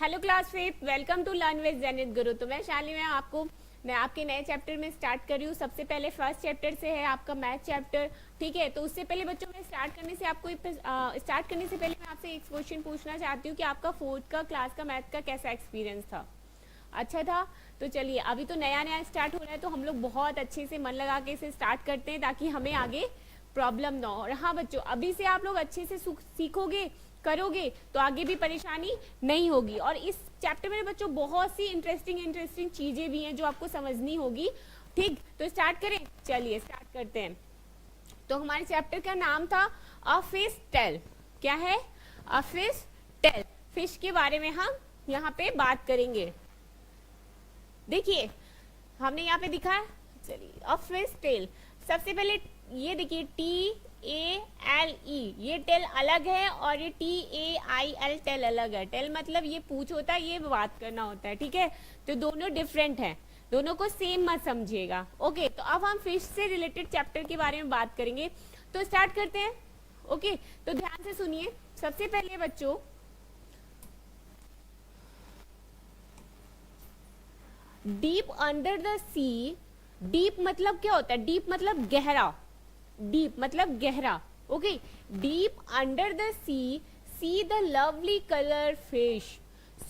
Hello class fifth, welcome to learn with Zenith Guru. तो मैं शालिनी मैं आपके नए चैप्टर में स्टार्ट कर रही हूँ। सबसे पहले फर्स्ट चैप्टर से है आपका मैथ चैप्टर, ठीक है। तो उससे पहले बच्चों में स्टार्ट करने से पहले मैं आपसे एक क्वेश्चन पूछना चाहती हूँ कि आपका फोर्थ का क्लास का मैथ का कैसा एक्सपीरियंस था? अच्छा था? तो चलिए, अभी तो नया नया स्टार्ट हो रहा है, तो हम लोग बहुत अच्छे से मन लगा के इसे स्टार्ट करते हैं ताकि हमें आगे प्रॉब्लम ना हो। और हाँ बच्चों, अभी से आप लोग अच्छे से सीखोगे, करोगे तो आगे भी परेशानी नहीं होगी। और इस चैप्टर में बच्चों बहुत सी इंटरेस्टिंग चीजें भी हैं जो आपको समझनी होगी, ठीक। तो स्टार्ट करें, चलिए स्टार्ट करते हैं। तो हमारे चैप्टर का नाम था अ फिश टेल। क्या है? A fish tail. फिश के बारे में हम यहाँ पे बात करेंगे। देखिए, हमने यहाँ पे दिखा है, चलिए अ फिश टेल। सबसे पहले ये देखिए TALE, ये टेल अलग है और ये TAIL टेल अलग है। टेल मतलब ये पूछ होता है, ये बात करना होता है, ठीक है। तो दोनों डिफरेंट है, दोनों को सेम मत समझिएगा। ओके, तो अब हम फिश से रिलेटेड चैप्टर के बारे में बात करेंगे। तो स्टार्ट करते हैं। ओके, तो ध्यान से सुनिए। सबसे पहले बच्चों, deep under the sea. Deep मतलब क्या होता है? डीप मतलब गहरा, डीप मतलब गहरा। Okay, deep under the see the lovely colour fish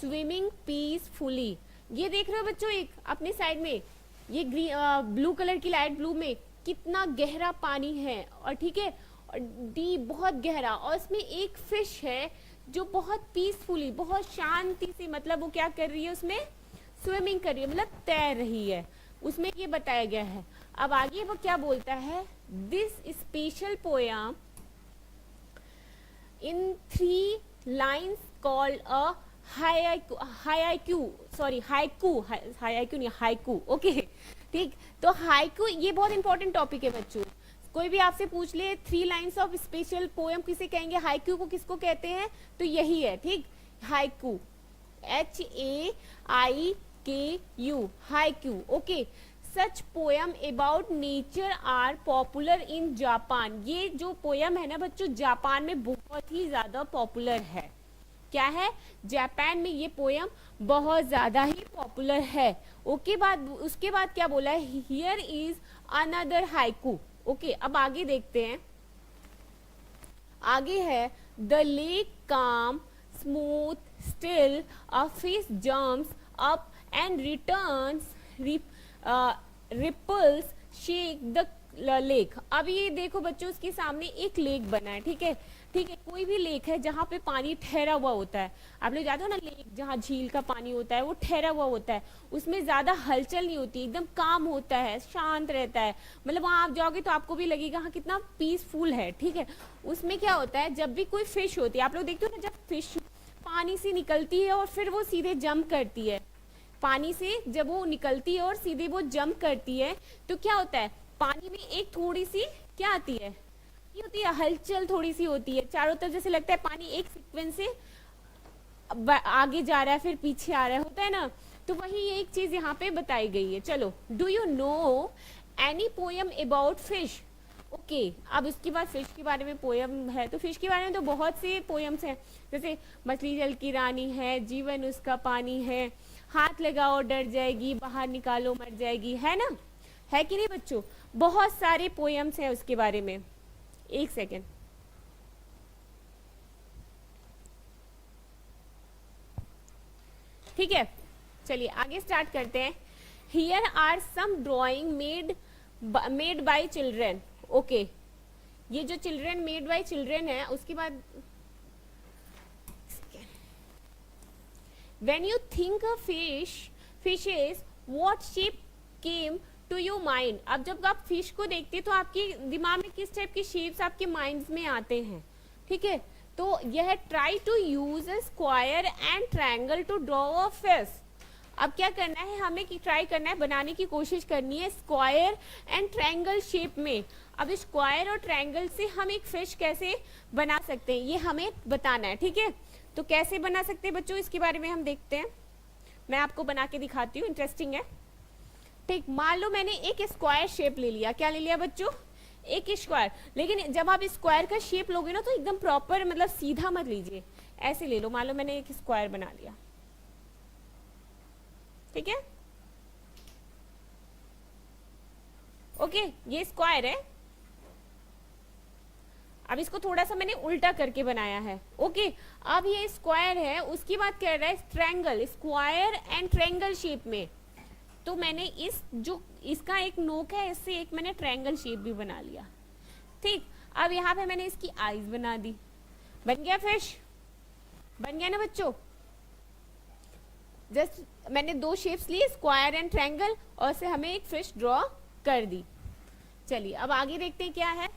swimming peacefully. ये देख रहे हो बच्चों, एक अपने साइड में ये ब्लू कलर की, लाइट ब्लू में कितना गहरा पानी है, और ठीक है, और डीप बहुत गहरा, और इसमें एक फिश है जो बहुत पीसफुली, बहुत शांति से, मतलब वो क्या कर रही है, उसमें स्विमिंग कर रही है, मतलब तैर रही है, उसमें ये बताया गया है। अब आगे वो क्या बोलता है? This special poem in 3 lines called a haiku. Okay, ठीक। तो हाइकू ये बहुत इंपॉर्टेंट टॉपिक है बच्चों। कोई भी आपसे पूछ ले 3 लाइन्स ऑफ स्पेशल पोयम किसे कहेंगे, हाइकू को किसको कहते हैं, तो यही है, ठीक। Haiku, HAIKU, haiku. Okay, such poem about nature are popular in Japan. ये जो पोयम है ना बच्चों, जापान में बहुत ही ज्यादा पॉपुलर है। क्या है? जापान में ये पोयम बहुत ज्यादा ही पॉपुलर है। ओके, उसके बाद क्या बोला है? Here is another haiku. Okay, अब आगे देखते हैं। आगे है the lake calm smooth still a fish jumps up and returns ripples shake the lake. अब ये देखो बच्चों, उसके सामने एक लेक बना है, ठीक है, ठीक है। कोई भी लेक है जहाँ पे पानी ठहरा हुआ होता है, आप लोग जाते हो ना लेक, जहाँ झील का पानी होता है वो ठहरा हुआ होता है, उसमें ज्यादा हलचल नहीं होती, एकदम काम होता है, शांत रहता है, मतलब वहां आप जाओगे तो आपको भी लगेगा हाँ कितना पीसफुल है, ठीक है। उसमें क्या होता है, जब भी कोई फिश होती है, आप लोग देखते हो ना, जब फिश पानी से निकलती है और फिर वो सीधे जंप करती है, पानी से जब वो निकलती है और सीधे वो जंप करती है, तो क्या होता है, पानी में एक थोड़ी सी क्या आती है, ये होती है हलचल, थोड़ी सी होती है, चारों तरफ जैसे लगता है पानी एक सीक्वेंस से आगे जा रहा है फिर पीछे आ रहा है, होता है ना। तो वही एक चीज यहाँ पे बताई गई है। चलो, do you know any poem about fish? Okay, अब उसके बाद फिश के बारे में पोयम है, तो फिश के बारे में तो बहुत से पोयम्स हैं, जैसे मछली जल की रानी है, जीवन उसका पानी है, हाथ लगाओ डर जाएगी, बाहर निकालो मर जाएगी, है ना, है कि नहीं बच्चों? बहुत सारे पोयम्स हैं उसके बारे में। एक सेकेंड, ठीक है, चलिए आगे स्टार्ट करते हैं। Here are some drawing made by children. Okay, ये जो चिल्ड्रन मेड बाय चिल्ड्रन है, उसके बाद when you think of fishes what shape came to your mind? अब जब आप फिश को देखते हैं तो आपके दिमाग में किस टाइप के शेप्स आपके माइंड्स में आते हैं, ठीक है। तो यह try to use a square and triangle to draw a fish. अब क्या करना है, हमें ट्राई करना है, बनाने की कोशिश करनी है स्क्वायर एंड ट्रायंगल शेप में। अब स्क्वायर और ट्रायंगल से हम एक फिश कैसे बना सकते हैं, ये हमें बताना है, ठीक है। तो कैसे बना सकते हैं बच्चों, इसके बारे में हम देखते हैं। मैं आपको बना के दिखाती हूँ, इंटरेस्टिंग है, ठीक। मान लो मैंने एक स्क्वायर शेप ले लिया, क्या ले लिया बच्चों, एक स्क्वायर। लेकिन जब आप स्क्वायर का शेप लोगे ना तो एकदम प्रॉपर, मतलब सीधा मत लीजिए, ऐसे ले लो। मान लो मैंने एक स्क्वायर बना लिया, ठीक है। ओके, ये स्क्वायर है। अब इसको थोड़ा सा मैंने उल्टा करके बनाया है। ओके, अब ये स्क्वायर है, उसकी बात कर रहा है triangle, square and triangle shape में। तो मैंने इस जो इसका एक नोक है, इससे एक मैंने ट्रायंगल शेप भी बना लिया। ठीक, अब यहाँ पे मैंने इसकी आईज बना दी। बन गया फिश, बन गया ना बच्चों। जस्ट मैंने दो शेप्स लिए, स्क्वायर एंड ट्रायंगल, और से हमें एक फिश ड्रॉ कर दी। चलिए अब आगे देखते हैं क्या है।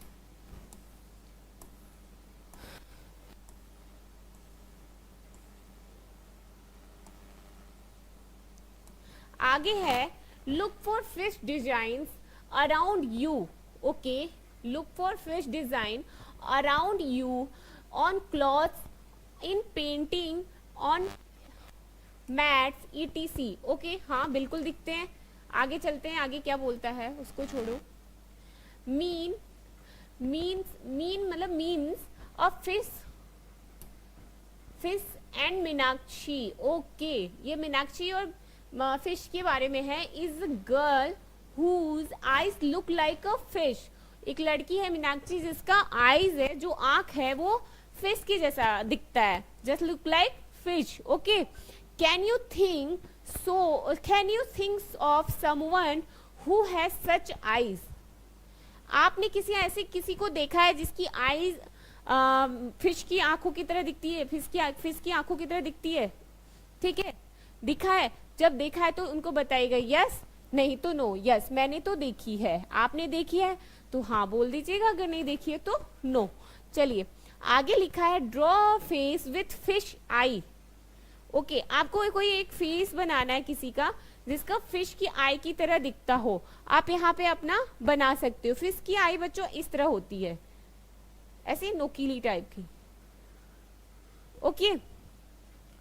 आगे है look for fish design around you. Okay, look for fish design around you on clothes, in painting, on mats, etc. Okay, हाँ बिल्कुल दिखते हैं। आगे चलते हैं, आगे क्या बोलता है उसको छोड़ो। मीन मतलब means a fish and Meenakshi. Okay, ये मीनाक्षी और फिश के बारे में है। Is girl whose eyes look like a fish. एक लड़की है मीनाक्षी जिसका आईज है, जो आंख है वो फिश के जैसा दिखता है, just look like fish. Okay, can you think of someone who has such eyes. आपने किसी को देखा है जिसकी आईज फिश की आंखों की तरह दिखती है, फिश की आंखों की तरह दिखती है। ठीक है, दिखा है। जब देखा है तो उनको बताइएगा यस, नहीं तो नो। यस, मैंने तो देखी है। आपने देखी है तो हाँ बोल दीजिएगा, अगर नहीं देखी है तो नो। चलिए आगे लिखा है draw face with fish I. Okay, आपको कोई एक फेस बनाना है किसी का जिसका फिश की आई की तरह दिखता हो। आप यहाँ पे अपना बना सकते हो। फिश की आई बच्चों इस तरह होती है, ऐसे नोकीली टाइप की। ओके,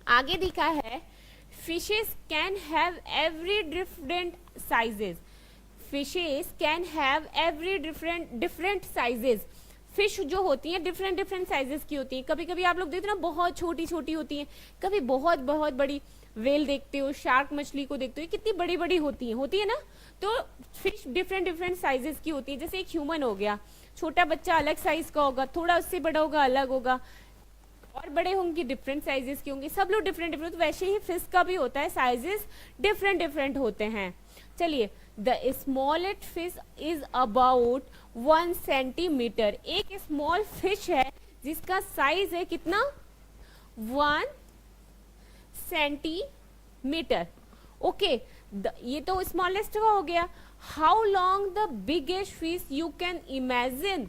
आगे दिखा है fishes can have every different sizes. Fishes can have every different sizes. Fish जो होती हैं डिफरेंट साइजेस की होती हैं। कभी कभी आप लोग देखते हो ना, बहुत छोटी छोटी होती हैं, कभी बहुत बहुत बड़ी वेल देखते हो, शार्क मछली को देखते हो, कितनी बड़ी बड़ी होती है ना। तो फिश डिफरेंट साइजेस की होती है। जैसे एक ह्यूमन हो गया, छोटा बच्चा अलग साइज का होगा, थोड़ा उससे बड़ा होगा अलग होगा, और बड़े होंगे डिफरेंट साइजेस के होंगे, सब लोग डिफरेंट। तो वैसे ही फिश का भी होता है, साइजेस डिफरेंट होते हैं। चलिए, the smallest fish is about 1 centimetre. एक स्मॉल फिश है जिसका साइज है कितना, 1 सेंटीमीटर। ओके, ये तो स्मॉलेस्ट का हो गया। How long the biggest fish you can imagine.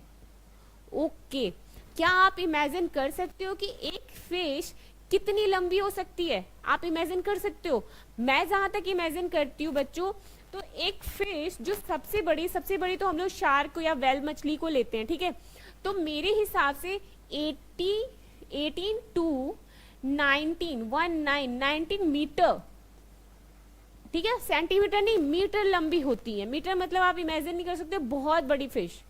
Okay, क्या आप इमेजिन कर सकते हो कि एक फिश कितनी लंबी हो सकती है। आप इमेजिन कर सकते हो। मैं जहां तक इमेजिन करती हूँ बच्चों, तो एक फिश जो सबसे बड़ी तो हम लोग शार्क या वेल मछली को लेते हैं। ठीक है, तो मेरे हिसाब से 18 टू 19 मीटर, ठीक है, सेंटीमीटर नहीं मीटर लंबी होती है। मीटर मतलब आप इमेजिन नहीं कर सकते, बहुत बड़ी फिश।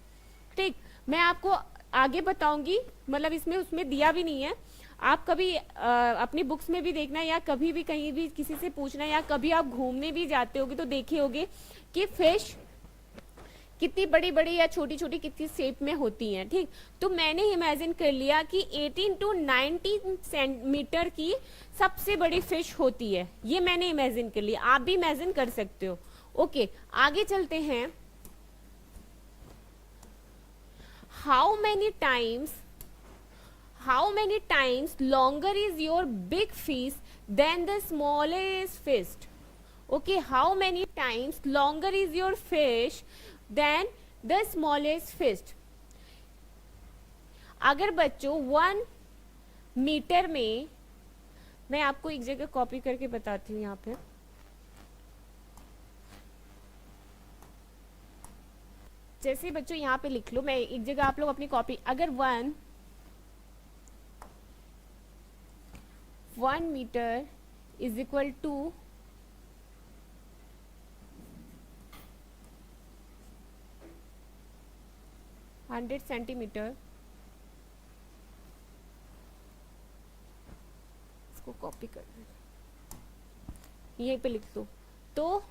ठीक, मैं आपको आगे बताऊंगी, मतलब इसमें उसमें दिया भी नहीं है। आप कभी अपनी बुक्स में भी देखना, या कभी भी कहीं भी किसी से पूछना, या कभी आप घूमने भी जाते होगे तो देखे होगे कि फिश कितनी बड़ी बड़ी या छोटी छोटी कितनी शेप में होती हैं। ठीक, तो मैंने इमेजिन कर लिया कि 18 टू 19 सेंटीमीटर की सबसे बड़ी फिश होती है। ये मैंने इमेजिन कर लिया, आप भी इमेजिन कर सकते हो। ओके, आगे चलते हैं। How many times longer is your big fish than the smallest fish. Okay, how many times longer is your fish than the smallest fish. अगर बच्चों 1 मीटर में, मैं आपको एक जगह कॉपी करके बताती हूँ। यहाँ पे जैसे बच्चों यहाँ पे लिख लो, मैं एक जगह, आप लोग अपनी कॉपी, अगर 1 metre is equal to 100 centimetre, इसको कॉपी कर यहीं पे लिख दो। तो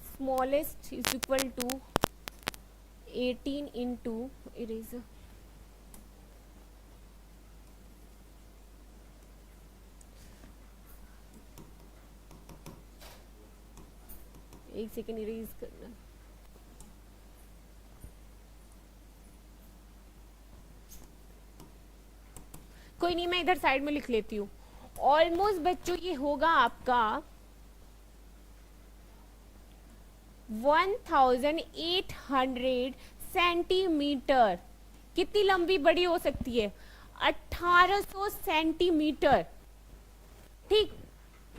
smallest is equal to 18 into eraser, एक सेकेंड इरेज करना। कोई नहीं, मैं इधर साइड में लिख लेती हूँ। ऑलमोस्ट बच्चों ये होगा आपका 1800 सेंटीमीटर। कितनी लंबी बड़ी हो सकती है? 1800 सेंटीमीटर। ठीक,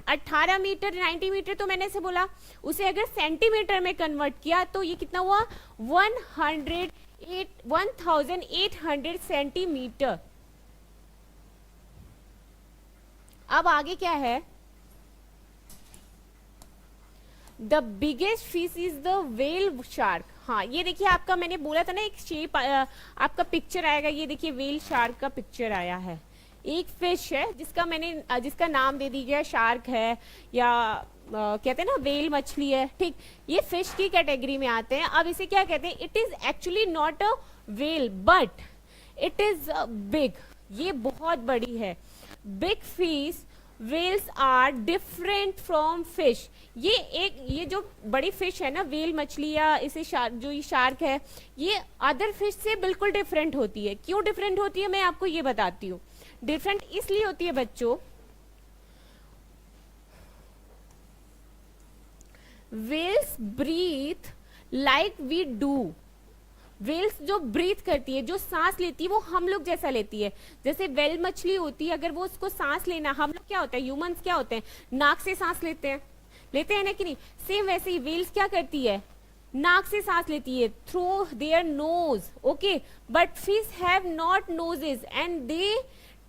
18 मीटर 90 मीटर तो मैंने से बोला, उसे अगर सेंटीमीटर में कन्वर्ट किया तो ये कितना हुआ? 1800 सेंटीमीटर। अब आगे क्या है? The biggest fish is the whale shark. हाँ, ये देखिए आपका, मैंने बोला था ना एक शेप आपका पिक्चर आएगा। ये देखिए वेल शार्क का पिक्चर आया है। एक फिश है जिसका नाम दे दी गया शार्क है, या कहते हैं ना वेल मछली है। ठीक, ये फिश की कैटेगरी में आते हैं। अब इसे क्या कहते हैं? It is actually not a whale but it is big. ये बहुत बड़ी है। Big fish whales are different from fish. ये जो बड़ी फिश है ना, वेल मछली या इसे जो ये शार्क है, ये अदर फिश से बिल्कुल डिफरेंट होती है। क्यों डिफरेंट होती है मैं आपको ये बताती हूँ। डिफरेंट इसलिए होती है बच्चों, whales breathe like we do. Whales जो ब्रीथ करती है, जो सांस लेती है, वो हम लोग जैसा लेती है। जैसे वेल मछली होती है, अगर वो उसको सांस लेना, हम लोग क्या होता है, ह्यूमंस क्या होते हैं, नाक से सांस लेते हैं ना कि नहीं? सेम वैसे ही वेल्स क्या करती है, नाक से सांस लेती है, through their nose. Okay, but fish have not noses and they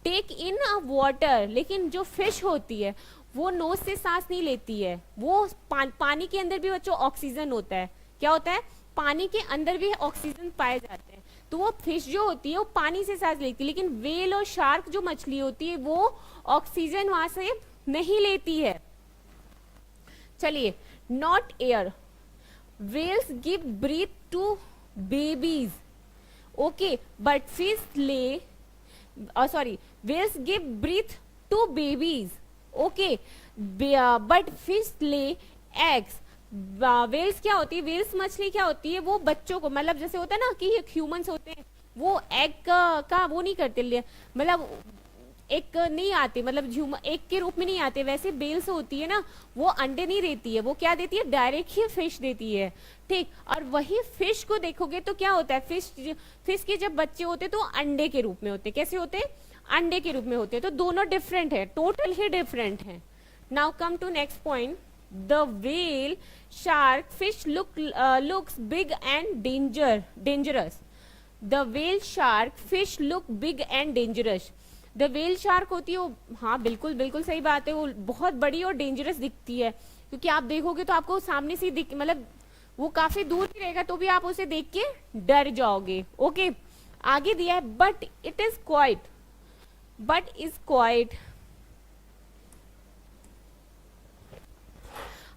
take in a water. लेकिन जो फिश होती है वो नोज से सांस नहीं लेती है। वो पानी के अंदर भी बच्चों ऑक्सीजन होता है। क्या होता है? पानी के अंदर भी ऑक्सीजन पाए जाते हैं। तो वो फिश जो होती है वो पानी से सांस लेती है, लेकिन वेल और शार्क जो मछली होती है वो ऑक्सीजन वहां से नहीं लेती है। चलिए, not air. Whales give breath to babies. Okay, but fish lay whales give breath to babies. Okay, but fish lay eggs. Whales क्या होती है, वेल्स मछली क्या होती है, वो बच्चों को, मतलब जैसे होता है ना कि ह्यूमंस होते हैं, वो एग का वो नहीं करते, मतलब एक नहीं आते, मतलब एक के रूप में नहीं आते। वैसे बेल्स होती है ना, वो अंडे नहीं देती है, वो क्या देती है, डायरेक्ट ही फिश देती है। ठीक, और वही फिश को देखोगे तो क्या होता है, फिश के जब बच्चे होते तो अंडे के रूप में होते। कैसे होते? अंडे के रूप में होते। तो दोनों डिफरेंट है, टोटल ही डिफरेंट है। Now come to next point. The whale shark fish looks big and dangerous. The whale shark fish look big and dangerous. The whale shark होती है वो, हाँ बिल्कुल बिल्कुल सही बात है, वो बहुत बड़ी और डेंजरस दिखती है। क्योंकि आप देखोगे तो आपको सामने से दिख, मतलब वो काफी दूर भी रहेगा तो भी आप उसे देख के डर जाओगे। ओके, आगे दिया है but is quite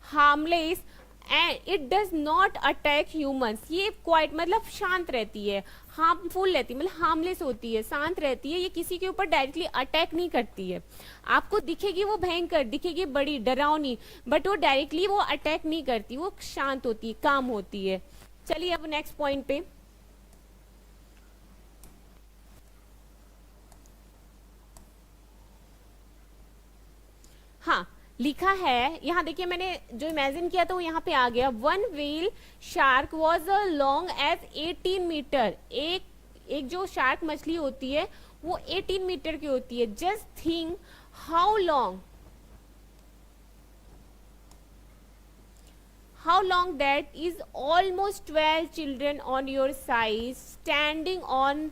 harmless and it does not attack humans. ये क्वाइट मतलब शांत रहती है, हार्मफुल रहती है, मतलब हार्मलेस होती है, शांत रहती है। ये किसी के ऊपर डायरेक्टली अटैक नहीं करती है। आपको दिखेगी वो भयंकर, दिखेगी बड़ी डरावनी, बट वो डायरेक्टली वो अटैक नहीं करती, वो शांत होती है, काम होती है। चलिए अब नेक्स्ट पॉइंट पे। हाँ, लिखा है यहाँ देखिए, मैंने जो इमेजिन किया था वो यहाँ पे आ गया। One whale shark was a long as 18 metre. एक जो शार्क मछली होती है वो 18 मीटर की होती है। Just think how long that is almost 12 children on your size standing on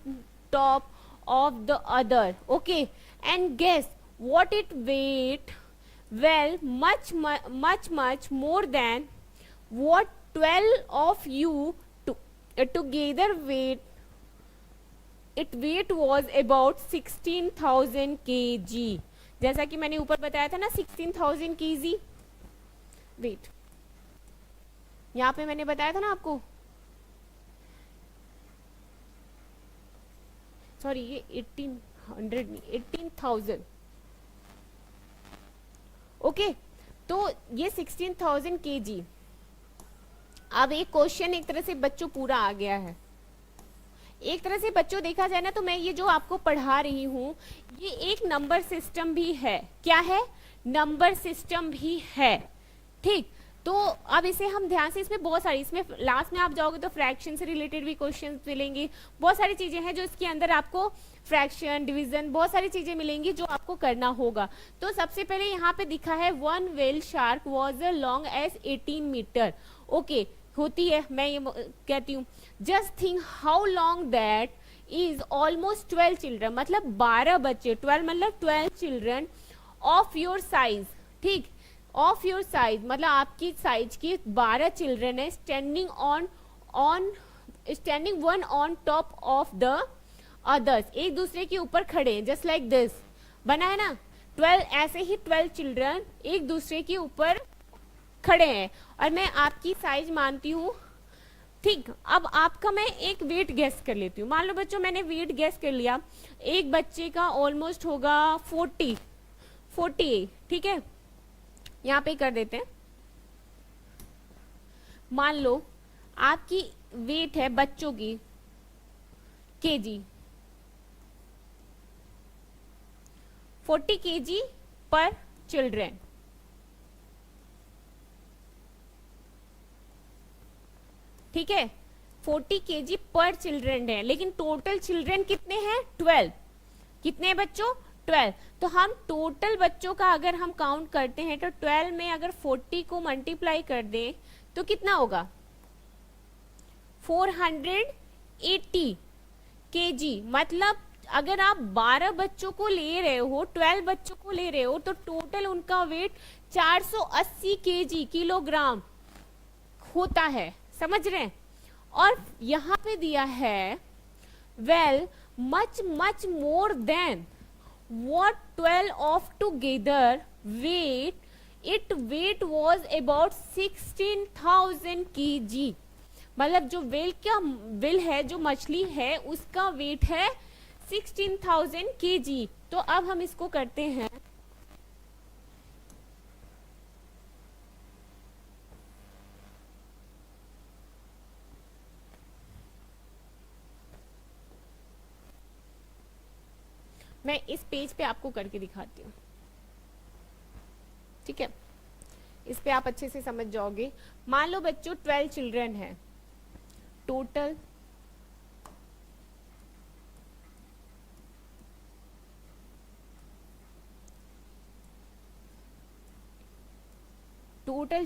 top of the other. Okay, and guess what it weight? Well, much more than what 12 of you together weight. It weight was about 16,000 kg. जैसा कि मैंने ऊपर बताया था ना 16,000 KG. Wait, यहाँ पे मैंने बताया था ना आपको, सॉरी ये 1800 नहीं, 18,000। ओके, तो ये 16,000 केजी। अब एक क्वेश्चन एक तरह से बच्चों पूरा आ गया है। एक तरह से बच्चों देखा जाए ना, तो मैं ये जो आपको पढ़ा रही हूँ ये एक नंबर सिस्टम भी है। क्या है? नंबर सिस्टम भी है। ठीक, तो अब इसे हम ध्यान से, इसमें बहुत सारी, इसमें लास्ट में आप जाओगे तो फ्रैक्शन से रिलेटेड भी क्वेश्चन मिलेंगे, बहुत सारी चीजें हैं जो इसके अंदर आपको, फ्रैक्शन, डिवीजन, बहुत सारी चीजें मिलेंगी जो आपको करना होगा। तो सबसे पहले यहाँ पे दिखा है one whale shark was long as 18 metre. Okay, होती है, मैं ये कहती हूँ, just think how long that is almost 12 children, मतलब 12 बच्चे, 12 मतलब 12 चिल्ड्रन ऑफ योर साइज। ठीक, ऑफ योर साइज मतलब आपकी साइज की 12 चिल्ड्रन है, standing one on top of the others, एक दूसरे के ऊपर खड़े हैं, जस्ट लाइक दिस बना है ना, 12, ऐसे ही 12 चिल्ड्रन एक दूसरे के ऊपर खड़े हैं, और मैं आपकी साइज मानती हूँ। ठीक, अब आपका मैं एक वेट गेस कर लेती हूँ। मान लो बच्चों मैंने वेट गेस कर लिया, एक बच्चे का ऑलमोस्ट होगा 48। ठीक है, यहाँ पे कर देते हैं। मान लो आपकी वेट है बच्चों की केजी, 40 केजी पर चिल्ड्रन। ठीक है, 40 केजी पर चिल्ड्रन है, लेकिन टोटल चिल्ड्रन कितने हैं? 12। कितने बच्चों? 12। तो हम टोटल बच्चों का अगर हम काउंट करते हैं तो 12 में अगर 40 को मल्टीप्लाई कर दें तो कितना होगा? 480 केजी। मतलब अगर आप 12 बच्चों को ले रहे हो, 12 बच्चों को ले रहे हो, तो टोटल उनका वेट 480 केजी, किलोग्राम होता है। समझ रहे हैं? और यहां पे दिया है well much much more than what 12 of together weight, it weight was about 16,000 kg। मतलब जो वेल है, जो मछली है, उसका वेट है 16,000 kg। तो अब हम इसको करते हैं, मैं इस पेज पे आपको करके दिखाती हूँ। ठीक है, इस पे आप अच्छे से समझ जाओगे। मान लो बच्चों 12 चिल्ड्रन है टोटल,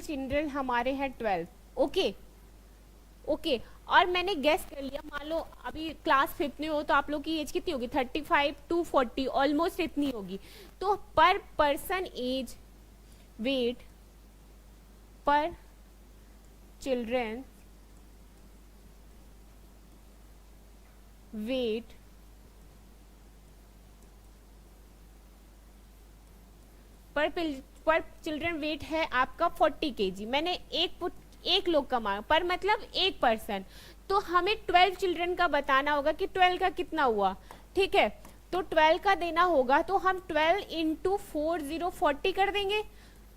चिल्ड्रन हमारे हैं 12। ओके, और मैंने गेस कर लिया, मान लो अभी क्लास 5th में हो तो आप लोग की एज कितनी होगी? 35 to 40, ऑलमोस्ट इतनी होगी। तो पर पर्सन एज वेट पर चिल्ड्रन वेट पर चिल्ड्रन वेट है आपका 40 केजी। मैंने एक लोग का मांगा, पर मतलब एक पर्सन, तो हमें 12 चिल्ड्रन का बताना होगा कि 12 का कितना हुआ। ठीक है, तो 12 का देना होगा, तो हम 12 इंटू 40 कर देंगे।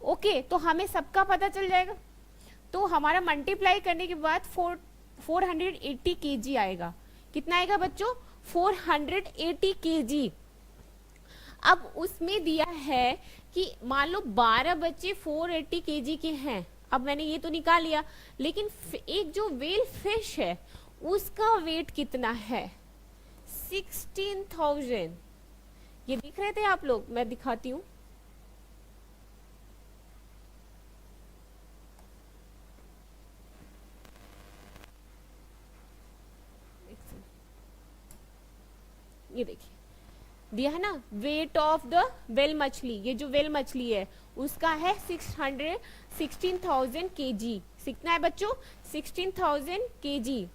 ओके, तो हमें सबका पता चल जाएगा। तो हमारा मल्टीप्लाई करने के बाद 480 केजी आएगा। कितना आएगा बच्चों? 480 केजी। अब उसमें दिया है कि मान लो 12 बच्चे 480 केजी के हैं। अब मैंने ये तो निकाल लिया, लेकिन एक जो वेल फिश है उसका वेट कितना है? 16,000। ये दिख रहे थे आप लोग? मैं दिखाती हूँ। ये देखिए दिया है ना, वेट ऑफ द वेल मछली। ये जो वेल मछली है उसका है 16,000 केजी। कितना है बच्चों? 16,000 केजी।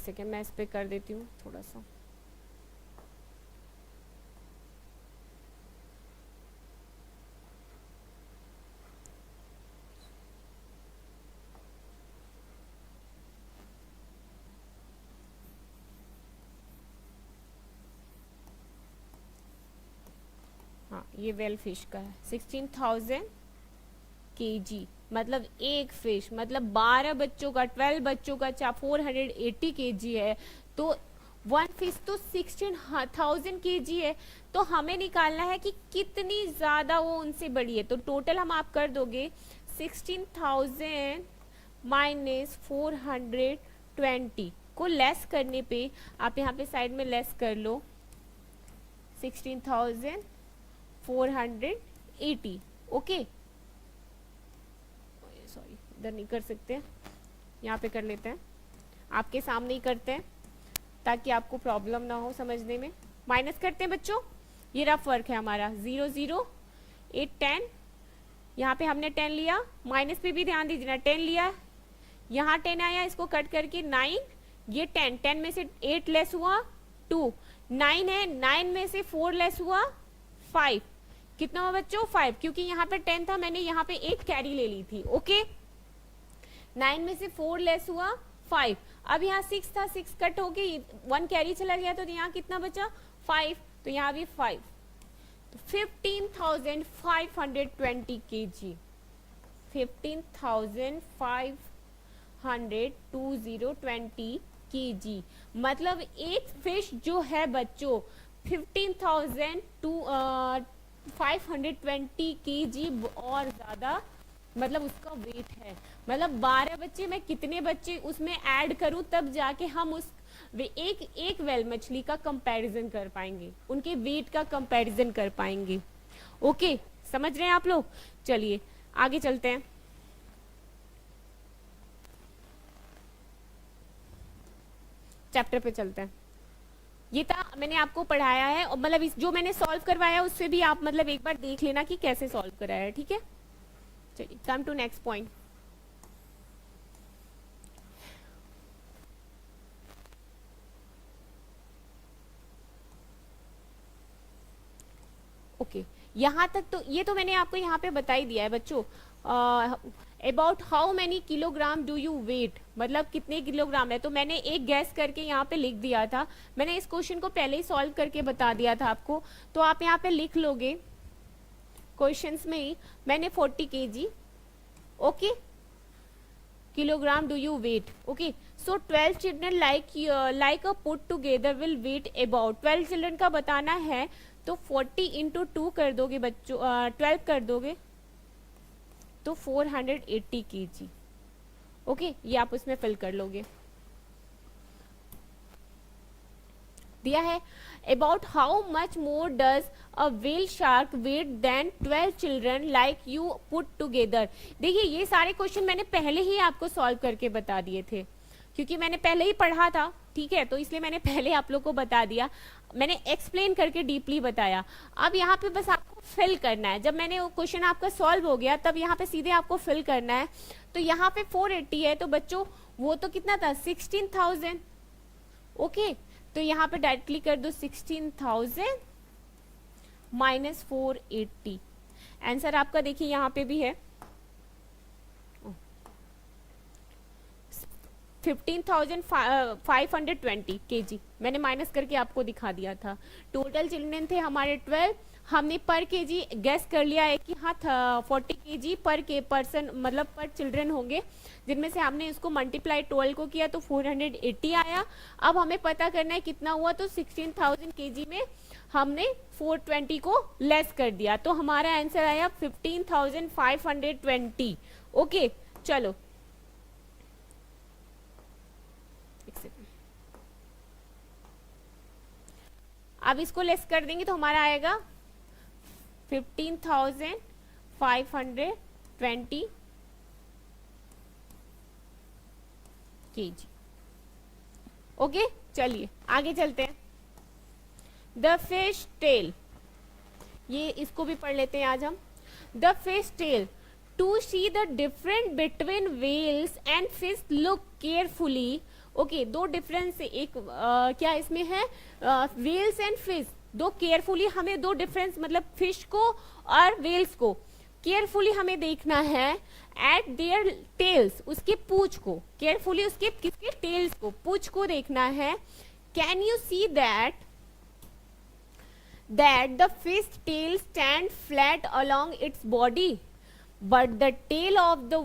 सेकेंड, मैं इस पे कर देती हूँ थोड़ा सा। हाँ, ये वेल फिश का है 16,000 केजी, मतलब एक फिश, मतलब 12 बच्चों का, 12 बच्चों का 480 केजी है, तो वन फिश तो 16,000 केजी है। तो हमें निकालना है कि कितनी ज्यादा वो उनसे बड़ी है। तो टोटल हम आप कर दोगे 16,000 माइनस 420 को लेस करने पे, आप यहाँ पे साइड में लेस कर लो 16,480। ओके, सॉरी इधर नहीं कर सकते, यहाँ पे कर लेते हैं, आपके सामने ही करते हैं ताकि आपको प्रॉब्लम ना हो समझने में। माइनस करते हैं बच्चों, ये रफ वर्क है हमारा, 0 0 8 10, यहाँ पे हमने 10 लिया, माइनस पे भी ध्यान दीजिए ना, 10 लिया, यहाँ 10 आया, इसको कट करके 9, ये 10, 10 में से 8 लेस हुआ 2, 9 है, 9 में से 4 लेस हुआ 5, कितना हुआ बच्चों 5, क्योंकि यहाँ पे 10 था, मैंने यहाँ पे 8 कैरी ले ली थी। ओके, 9 में से 4 लेस हुआ 5, अब यहाँ 6 था, 6 कट हो गई, 1 कैरी चला गया, तो यहाँ कितना बचा 5, तो यहाँ भी 5, तो 15,520 केजी, 15,520 केजी, मतलब एक फिश जो है बच्चों 15,520 केजी और ज्यादा, मतलब उसका वेट है। मतलब 12 बच्चे, मैं कितने बच्चे उसमें ऐड करूं तब जाके हम उस एक वेल मछली का कंपैरिजन कर पाएंगे, उनके वेट का कंपैरिजन कर पाएंगे। ओके, समझ रहे हैं आप लोग? चलिए आगे चलते हैं। चैप्टर पे चलते हैं। ये था मैंने आपको पढ़ाया है, और मतलब इस जो मैंने सॉल्व करवाया उससे भी आप मतलब एक बार देख लेना कि कैसे सॉल्व कराया है, ठीक है? चलिए come to next point. Okay, यहाँ तक तो ये तो मैंने आपको यहाँ पे बता ही दिया है बच्चों। About how many kilogram do you weigh, मतलब कितने किलोग्राम है, तो मैंने एक गैस करके यहाँ पे लिख दिया था। मैंने इस क्वेश्चन को पहले ही सॉल्व करके बता दिया था आपको, तो आप यहाँ पे लिख लोगे क्वेश्चंस में ही, मैंने 40 KG, okay, kilogram do you weigh. Okay, so 12 children like a put together will weigh about, 12 children का बताना है, तो 40 इंटू 2 कर दोगे बच्चों, 12 कर दोगे तो 480 केजी। ओके, ये आप उसमें फिल कर लोगे। दिया है about how much more does a whale shark weigh than 12 children like you put together. देखिए ये सारे क्वेश्चन मैंने पहले ही आपको सॉल्व करके बता दिए थे, क्योंकि मैंने पहले ही पढ़ा था, ठीक है, तो इसलिए मैंने पहले आप लोग को बता दिया, मैंने एक्सप्लेन करके डीपली बताया। अब यहाँ पे बस आपको फिल करना है, जब मैंने वो क्वेश्चन आपका सॉल्व हो गया तब यहाँ पे सीधे आपको फिल करना है। तो यहाँ पे 480 है, तो बच्चों वो तो कितना था 16,000। ओके, तो यहाँ पे डायरेक्टली कर दो 16,000 माइनस 480। आंसर आपका देखिए यहाँ पे भी है 15,520 केजी, मैंने माइनस करके आपको दिखा दिया था। टोटल चिल्ड्रन थे हमारे 12, हमने पर केजी गैस कर लिया है कि हाँ 40 केजी पर के पर्सन, मतलब पर चिल्ड्रन होंगे, जिनमें से हमने इसको मल्टीप्लाई 12 को किया तो 480 आया। अब हमें पता करना है कितना हुआ, तो 16,000 केजी में हमने 420 को लेस कर दिया, तो हमारा आंसर आया 15,520। ओके, चलो अब इसको लेस कर देंगे तो हमारा आएगा 15,520 केजी। ओके, चलिए आगे चलते हैं। द फिश टेल, ये इसको भी पढ़ लेते हैं आज हम। The fish tail, to see the different between whales and fish look carefully okay, दो डिफरेंस एक क्या इसमें है, वेल्स एंड फिश, दो केयरफुली हमें दो डिफरेंस मतलब फिश को और वेल्स को केयरफुली हमें देखना है एट देयर टेल्स, उसके पूंछ को केयरफुली, उसके किसके टेल्स को, पूंछ को देखना है। Can you see that the fish tail stand flat along its body, but the tail of the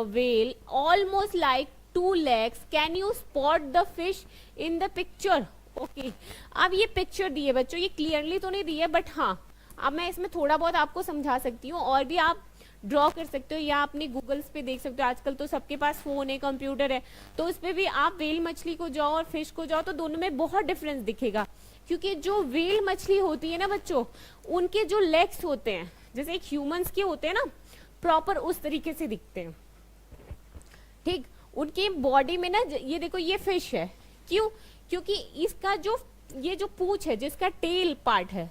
whale almost like two legs. Can you spot the fish in the picture? Okay, अब ये picture दी है बच्चों, ये clearly तो नहीं दी है, but हाँ अब मैं इसमें थोड़ा बहुत आपको समझा सकती हूँ, और भी आप ड्रॉ कर सकते हो या अपने गूगल्स पे देख सकते हो, आजकल तो सबके पास फोन है, कंप्यूटर है, तो उस पर भी आप व्हेल मछली को जाओ और फिश को जाओ तो दोनों में बहुत डिफरेंस दिखेगा। क्योंकि जो व्हेल मछली होती है ना बच्चों, उनके जो लेग्स होते हैं जैसे एक ह्यूमंस के होते हैं ना, प्रॉपर उस तरीके से दिखते हैं, ठीक। उनके बॉडी में ना ये देखो ये फिश है, क्यों, क्योंकि इसका जो ये जो पूंछ है जिसका टेल पार्ट है,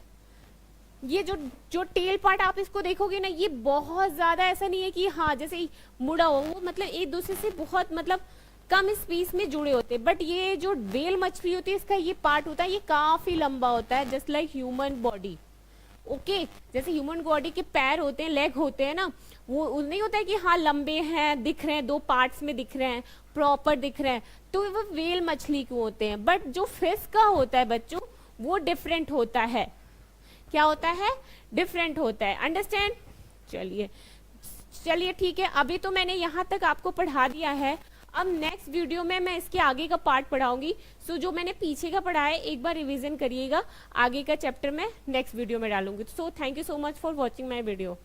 ये जो टेल पार्ट आप इसको देखोगे ना, ये बहुत ज्यादा ऐसा नहीं है कि हाँ जैसे मुड़ा हो, वो मतलब एक दूसरे से बहुत मतलब कम स्पेस में जुड़े होते हैं। बट ये जो व्हेल मछली होती है इसका ये पार्ट होता है, ये काफी लंबा होता है, just like human body. Okay, जैसे ह्यूमन बॉडी के पैर होते हैं, लेग होते हैं ना, वो नहीं होता है कि हाँ लंबे हैं, दिख रहे हैं, दो पार्ट्स में दिख रहे हैं, प्रॉपर दिख रहे हैं, तो वो व्हेल मछली के होते हैं। बट जो फिश का होता है बच्चों वो डिफरेंट होता है। क्या होता है? डिफरेंट होता है। अंडरस्टैंड? चलिए ठीक है, अभी तो मैंने यहाँ तक आपको पढ़ा दिया है। अब नेक्स्ट वीडियो में मैं इसके आगे का पार्ट पढ़ाऊंगी। सो जो मैंने पीछे का पढ़ा है एक बार रिवीजन करिएगा, आगे का चैप्टर मैं नेक्स्ट वीडियो में डालूंगी। So thank you so much for watching my video.